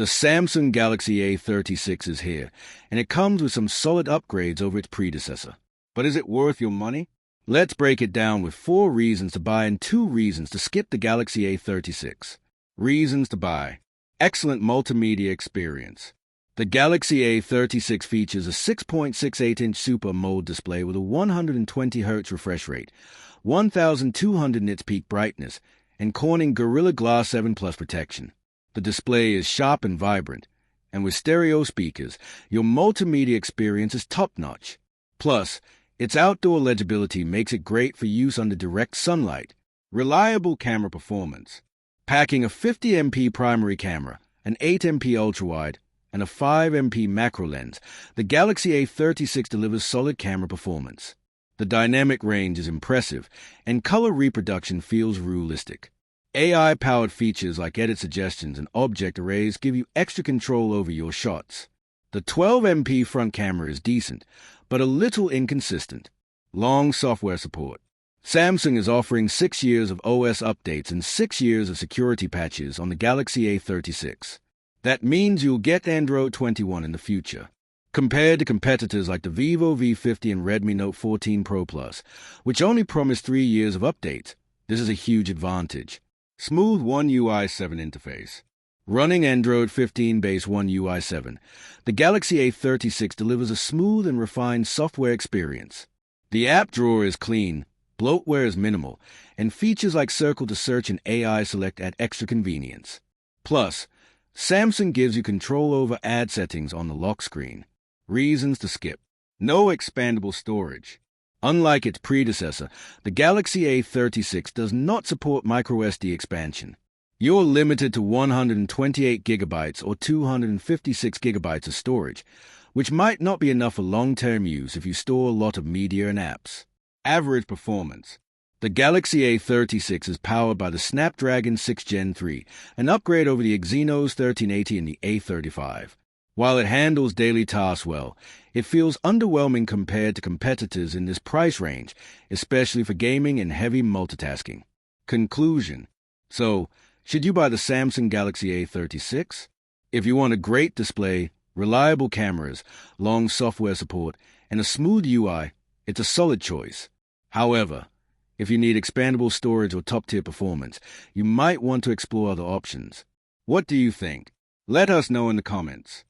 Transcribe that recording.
The Samsung Galaxy A36 is here, and it comes with some solid upgrades over its predecessor. But is it worth your money? Let's break it down with 4 reasons to buy and 2 reasons to skip the Galaxy A36. Reasons to buy. Excellent multimedia experience. The Galaxy A36 features a 6.68-inch Super AMOLED display with a 120Hz refresh rate, 1200 nits peak brightness, and Corning Gorilla Glass 7 Plus protection. The display is sharp and vibrant, and with stereo speakers, your multimedia experience is top-notch. Plus, its outdoor legibility makes it great for use under direct sunlight. Reliable camera performance. Packing a 50MP primary camera, an 8MP ultrawide, and a 5MP macro lens, the Galaxy A36 delivers solid camera performance. The dynamic range is impressive, and color reproduction feels realistic. AI-powered features like edit suggestions and object arrays give you extra control over your shots. The 12MP front camera is decent, but a little inconsistent. Long software support. Samsung is offering 6 years of OS updates and 6 years of security patches on the Galaxy A36. That means you'll get Android 21 in the future. Compared to competitors like the Vivo V50 and Redmi Note 14 Pro Plus, which only promise 3 years of updates, this is a huge advantage. Smooth One UI 7 interface. Running Android 15 base One UI 7, the Galaxy A36 delivers a smooth and refined software experience. The app drawer is clean, bloatware is minimal, and features like Circle to Search and AI Select add extra convenience. Plus, Samsung gives you control over ad settings on the lock screen. Reasons to skip. No expandable storage. Unlike its predecessor, the Galaxy A36 does not support microSD expansion. You're limited to 128GB or 256GB of storage, which might not be enough for long-term use if you store a lot of media and apps. Average performance. The Galaxy A36 is powered by the Snapdragon 6 Gen 3, an upgrade over the Exynos 1380 and the A35. While it handles daily tasks well, it feels underwhelming compared to competitors in this price range, especially for gaming and heavy multitasking. Conclusion. So, should you buy the Samsung Galaxy A36? If you want a great display, reliable cameras, long software support, and a smooth UI, it's a solid choice. However, if you need expandable storage or top-tier performance, you might want to explore other options. What do you think? Let us know in the comments.